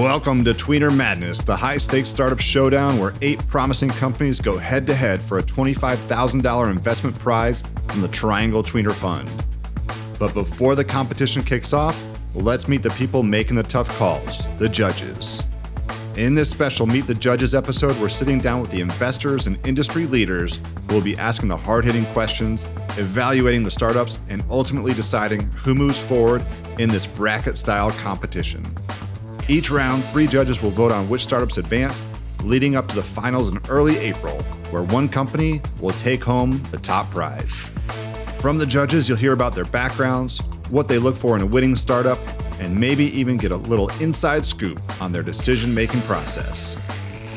Welcome to Tweener Madness, the high-stakes startup showdown where 8 promising companies go head-to-head for a $25,000 investment prize from the Triangle Tweener Fund. But before the competition kicks off, let's meet the people making the tough calls, the judges. In this special Meet the Judges episode, we're sitting down with the investors and industry leaders who will be asking the hard-hitting questions, evaluating the startups, and ultimately deciding who moves forward in this bracket-style competition. Each round, 3 judges will vote on which startups advance, leading up to the finals in early April, where one company will take home the top prize. From the judges, you'll hear about their backgrounds, what they look for in a winning startup, and maybe even get a little inside scoop on their decision-making process.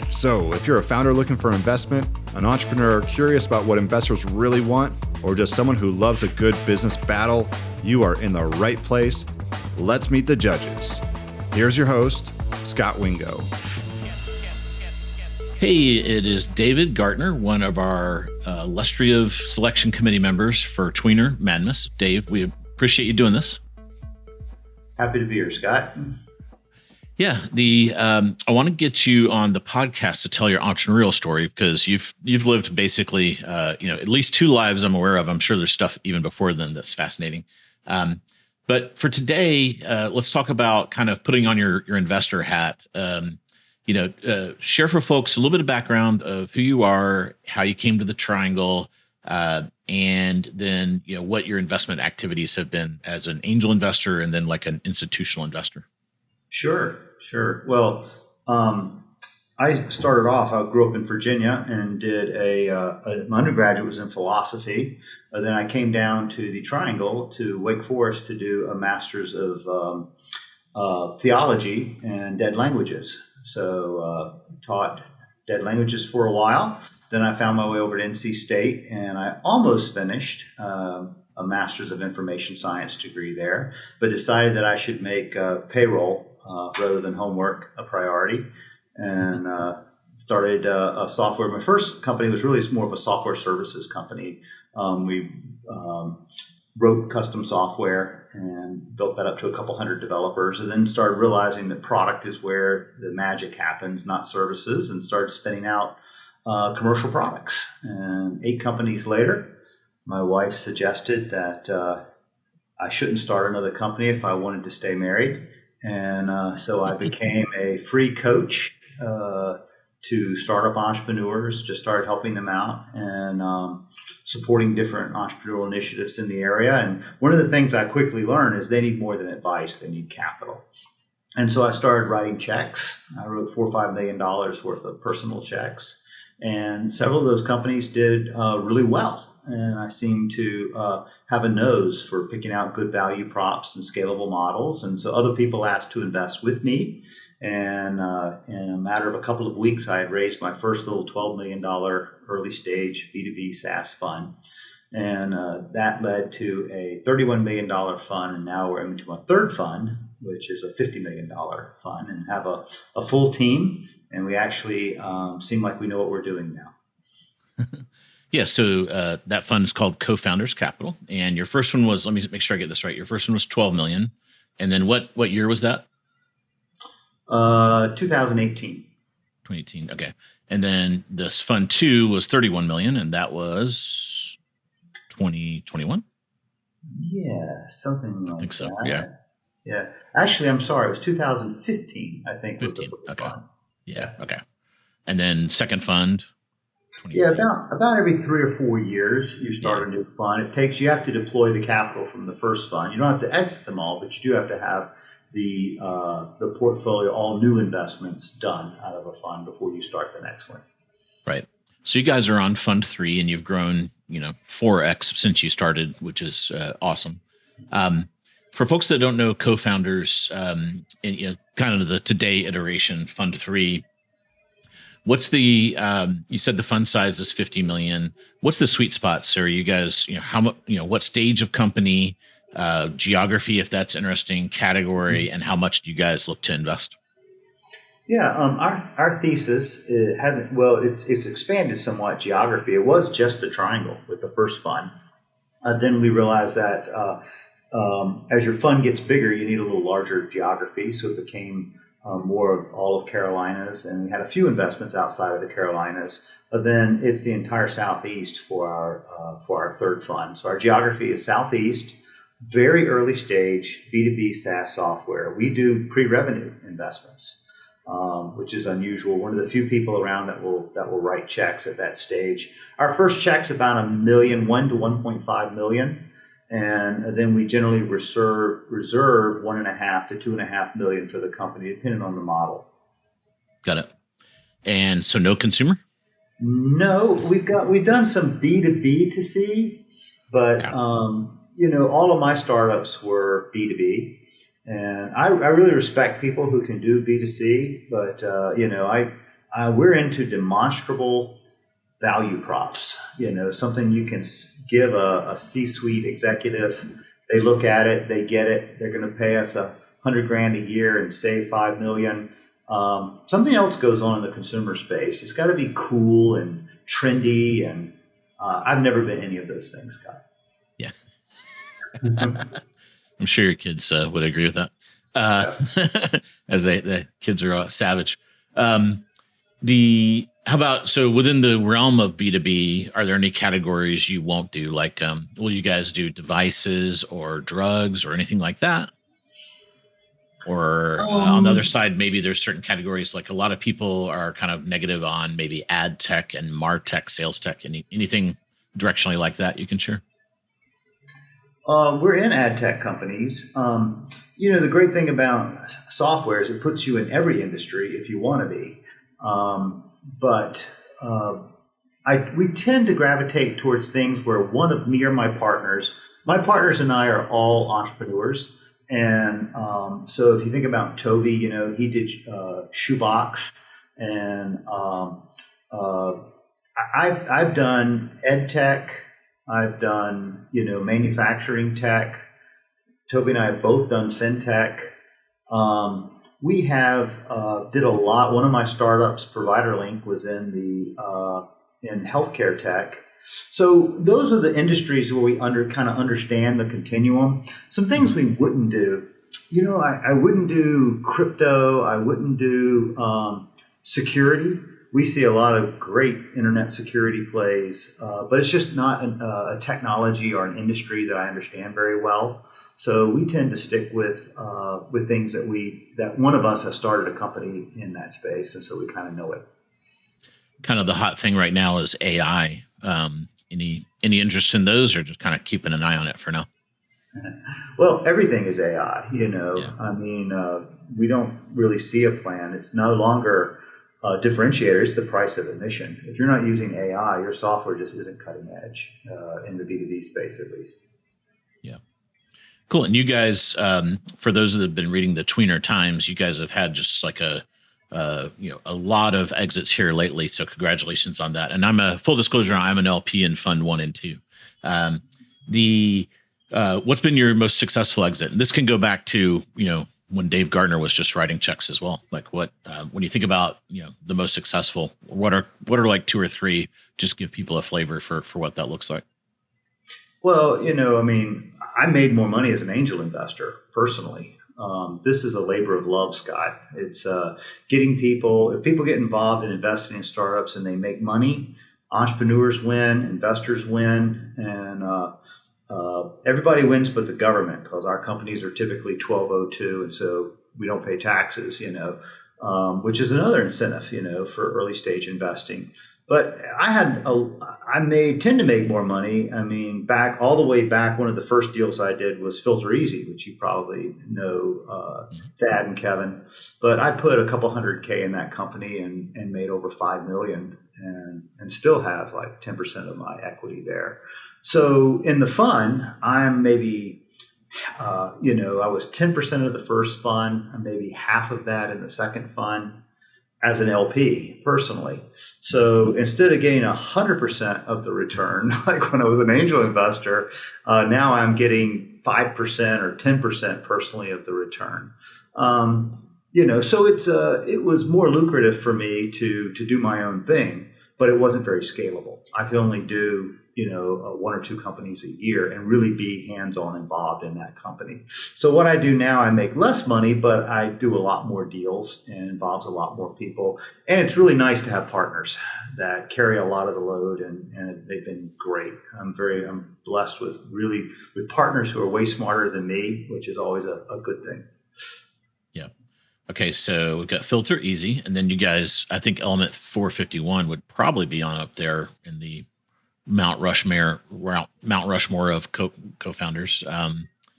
So, if you're a founder looking for investment, an entrepreneur curious about what investors really want, or just someone who loves a good business battle, you are in the right place. Let's meet the judges. Here's your host, Scot Wingo. Hey, it is David Gardner, one of our illustrious selection committee members for Tweener Madness. Dave, we appreciate you doing this. Happy to be here, Scott. Yeah, I want to get you on the podcast to tell your entrepreneurial story because you've lived basically at least 2 lives I'm aware of. I'm sure there's stuff even before then that's fascinating. But for today, let's talk about kind of putting on your investor hat. Share for folks a little bit of background of who you are, how you came to the Triangle, and then what your investment activities have been as an angel investor and then like an institutional investor. Sure. Well, I started off, I grew up in Virginia and did my undergraduate was in philosophy. Then I came down to the Triangle to Wake Forest to do a master's of theology and dead languages. So taught dead languages for a while. Then I found my way over to NC State and I almost finished a master's of information science degree there, but decided that I should make payroll rather than homework a priority. And started a software. My first company was really more of a software services company. We wrote custom software and built that up to a couple hundred developers, and then started realizing that product is where the magic happens, not services, and started spinning out commercial products. And 8 companies later, my wife suggested that I shouldn't start another company if I wanted to stay married. And so I became a free coach to startup entrepreneurs, just started helping them out and supporting different entrepreneurial initiatives in the area. And one of the things I quickly learned is they need more than advice, they need capital. And so I started writing checks. I wrote $4 or $5 million worth of personal checks. And several of those companies did really well. And I seem to have a nose for picking out good value props and scalable models. And so other people asked to invest with me. And in a matter of a couple of weeks, I had raised my first little $12 million early stage B2B SaaS fund. And that led to a $31 million fund. And now we're into a third fund, which is a $50 million fund, and have a full team. And we actually seem like we know what we're doing now. Yeah, so that fund is called Co-Founders Capital, and your first one was, let me make sure I get this right. Your first one was 12 million, and then what year was that? 2018. 2018. Okay, and then this fund 2 was 31 million, and that was 2021. Yeah, something like that. I think so. Yeah. Actually, I'm sorry. It was 2015. I think. 15. Was the first fund. Yeah. Okay. And then second fund. Yeah, about every 3 or 4 years, you start a new fund. You have to deploy the capital from the first fund. You don't have to exit them all, but you do have to have the portfolio, all new investments done out of a fund before you start the next one. Right. So you guys are on fund 3 and you've grown, 4x since you started, which is awesome. For folks that don't know co-founders, and kind of the today iteration, fund 3. What's the, you said the fund size is 50 million. What's the sweet spot? So are you guys, how much, what stage of company, geography, if that's interesting, category, and how much do you guys look to invest? Yeah, our thesis it's expanded somewhat geography. It was just the Triangle with the first fund. Then we realized that as your fund gets bigger, you need a little larger geography. So it became more of all of Carolinas, and we had a few investments outside of the Carolinas. But then it's the entire Southeast for our third fund. So our geography is Southeast, very early stage B2B SaaS software. We do pre-revenue investments, which is unusual. One of the few people around that will write checks at that stage. Our first check's about $1 million, 1 to 1.5 million. And then we generally reserve 1.5 to 2.5 million for the company, depending on the model. Got it. And so no consumer? No, we've done some B2B to C, but all of my startups were B2B, and I really respect people who can do B2C, but we're into demonstrable value props. Something you can give a C-suite executive. They look at it, they get it. They're going to pay us $100,000 a year and save $5 million. Something else goes on in the consumer space. It's got to be cool and trendy, and I've never been any of those things, Scott. Yeah, I'm sure your kids would agree with that. As the kids are savage. How about, so within the realm of B2B, are there any categories you won't do? Like, will you guys do devices or drugs or anything like that? Or on the other side, maybe there's certain categories, like a lot of people are kind of negative on maybe ad tech and MarTech, sales tech. Anything directionally like that you can share? We're in ad tech companies. The great thing about software is it puts you in every industry if you want to be. But we tend to gravitate towards things where one of me or my partners and I are all entrepreneurs. And so if you think about Toby, he did Shoebox, and I've done ed tech, I've done manufacturing tech. Toby and I have both done fintech. We have did a lot. One of my startups, ProviderLink, was in healthcare tech. So those are the industries where we kind of understand the continuum. Some things we wouldn't do. I wouldn't do crypto. I wouldn't do security. We see a lot of great internet security plays, but it's just not a technology or an industry that I understand very well. So we tend to stick with things that one of us has started a company in that space, and so we kind of know it. Kind of the hot thing right now is AI. Any interest in those, or just kind of keeping an eye on it for now? Well, everything is AI. Yeah. I mean, we don't really see a plan. It's no longer a differentiator. It's the price of admission. If you're not using AI, your software just isn't cutting edge in the B2B space, at least. Yeah. Cool. And you guys, for those that have been reading the Tweener Times, you guys have had just like a lot of exits here lately. So congratulations on that. And full disclosure, I'm an LP in Fund 1 and 2. What's been your most successful exit? And this can go back to, when Dave Gardner was just writing checks as well. Like when you think about, the most successful, what are like 2 or 3, just give people a flavor for what that looks like. Well, I made more money as an angel investor personally. This is a labor of love, Scott. It's getting people, if people get involved in investing in startups and they make money, entrepreneurs win, investors win, and everybody wins but the government, because our companies are typically 1202, and so we don't pay taxes, which is another incentive, for early stage investing. But I tend to make more money. I mean, all the way back, one of the first deals I did was Filter Easy, which you probably know, Thad and Kevin. But I put a couple $100K in that company and made over $5 million, and still have like 10% of my equity there. So in the fund, I'm maybe, I was 10% of the first fund, and maybe half of that in the second fund as an LP personally. So instead of getting 100% of the return, like when I was an angel investor, now I'm getting 5% or 10% personally of the return. So it was more lucrative for me to do my own thing, but it wasn't very scalable. I could only do one or two companies a year and really be hands-on involved in that company. So what I do now, I make less money, but I do a lot more deals and involves a lot more people. And it's really nice to have partners that carry a lot of the load, and they've been great. I'm blessed with partners who are way smarter than me, which is always a good thing. Yeah. Okay, so we've got Filter Easy, and then you guys, I think Element 451 would probably be on up there in the Mount Rushmore of co-founders.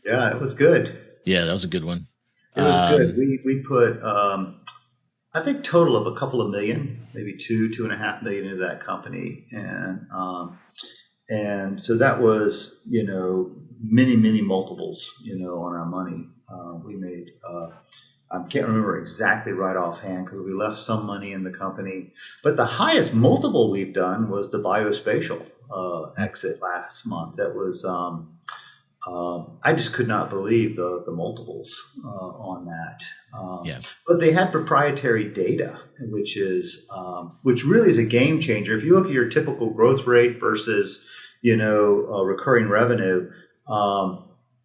Yeah, it was good. Yeah, that was a good one. It was good. We put, I think, total of a couple of million, maybe 2.5 million into that company, and so that was many multiples on our money. We made. I can't remember exactly right offhand because we left some money in the company. But the highest multiple we've done was the biospatial exit last month. That was, I just could not believe the multiples on that. But they had proprietary data, which really is a game changer. If you look at your typical growth rate versus, recurring revenue,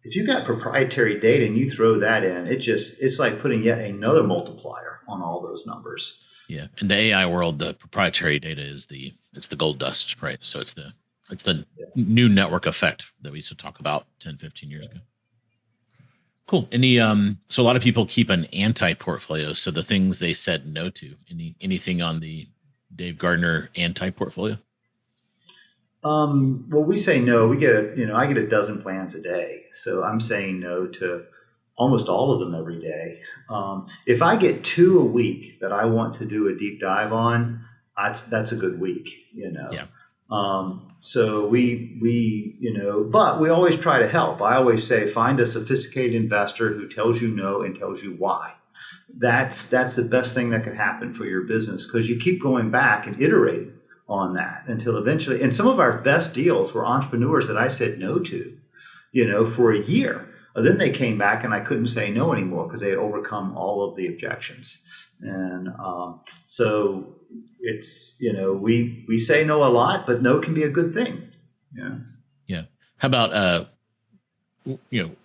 if you got proprietary data and you throw that in, it's like putting yet another multiplier on all those numbers. Yeah. In the AI world, the proprietary data is the gold dust, right? So it's the new network effect that we used to talk about 10, 15 years ago. Cool. So a lot of people keep an anti-portfolio. So the things they said no to, anything on the Dave Gardner anti-portfolio? Well, we say no. I get a dozen plans a day. So I'm saying no to almost all of them every day. If I get 2 a week that I want to do a deep dive on, that's a good week, Yeah. So but we always try to help. I always say, find a sophisticated investor who tells you no and tells you why. That's the best thing that could happen for your business, because you keep going back and iterating on that until eventually, and some of our best deals were entrepreneurs that I said no to, for a year. Then they came back and I couldn't say no anymore because they had overcome all of the objections. And so it's, we say no a lot, but no can be a good thing. Yeah. Yeah. How about,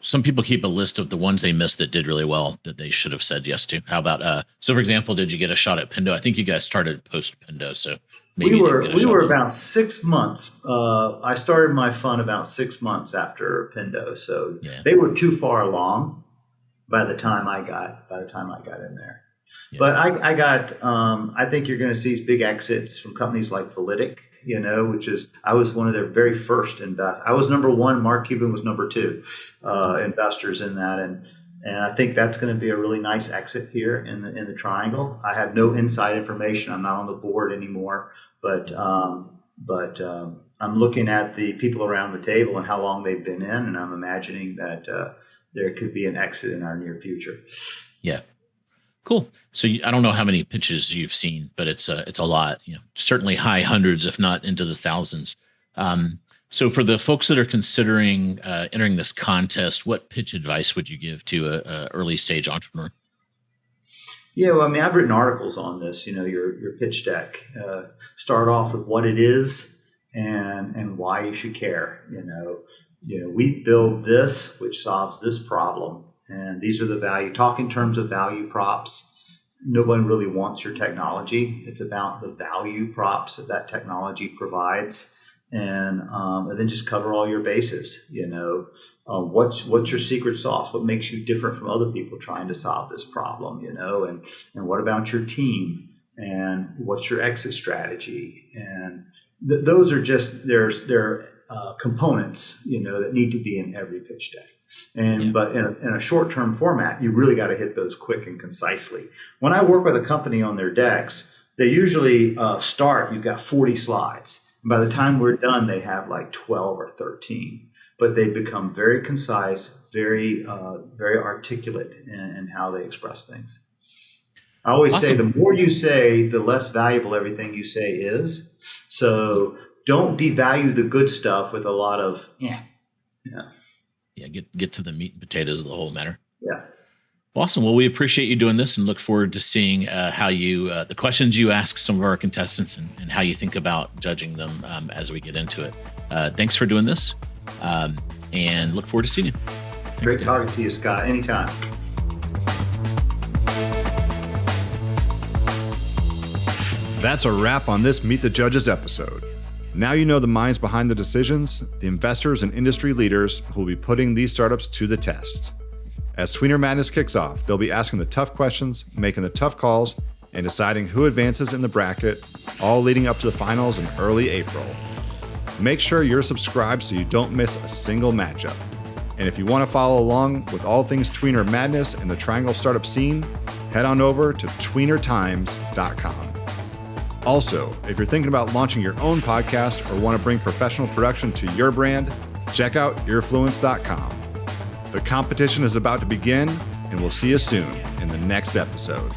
some people keep a list of the ones they missed that did really well that they should have said yes to. How about, so for example, did you get a shot at Pendo? I think you guys started post Pendo. So maybe we were about 6 months. I started my fund about 6 months after Pendo. So they were too far along by the time I got in there. Yeah. But I got, I think you're going to see big exits from companies like Validic, I was one of their very first investors. I was number one. Mark Cuban was number 2 investors in that. And I think that's going to be a really nice exit here in the Triangle. I have no inside information. I'm not on the board anymore, but I'm looking at the people around the table and how long they've been in, and I'm imagining that there could be an exit in our near future. Yeah. Cool. So I don't know how many pitches you've seen, but it's a lot. Certainly high hundreds, if not into the thousands. So for the folks that are considering entering this contest, what pitch advice would you give to a early stage entrepreneur? Yeah, well, I mean, I've written articles on this. Your pitch deck. Start off with what it is and why you should care. We build this, which solves this problem. And these are the value. Talk in terms of value props. Nobody really wants your technology. It's about the value props that technology provides, and then just cover all your bases. What's your secret sauce? What makes you different from other people trying to solve this problem? And what about your team? And what's your exit strategy? And those are just they're components that need to be in every pitch deck. But in a short-term format, you really got to hit those quick and concisely. When I work with a company on their decks, they usually you've got 40 slides. And by the time we're done, they have like 12 or 13. But they become very concise, very articulate in how they express things. I always say the more you say, the less valuable everything you say is. So don't devalue the good stuff with a lot of, Yeah, get to the meat and potatoes of the whole matter. Yeah. Awesome. Well, we appreciate you doing this and look forward to seeing how you, the questions you ask some of our contestants and how you think about judging them as we get into it. Thanks for doing this and look forward to seeing you. Thanks, Great Dan. talking to you, Scott. Anytime. That's a wrap on this Meet the Judges episode. Now you know the minds behind the decisions, the investors and industry leaders who will be putting these startups to the test. As Tweener Madness kicks off, they'll be asking the tough questions, making the tough calls, and deciding who advances in the bracket, all leading up to the finals in early April. Make sure you're subscribed so you don't miss a single matchup. And if you want to follow along with all things Tweener Madness and the Triangle startup scene, head on over to tweenertimes.com. Also, if you're thinking about launching your own podcast or want to bring professional production to your brand, check out Earfluence.com. The competition is about to begin, and we'll see you soon in the next episode.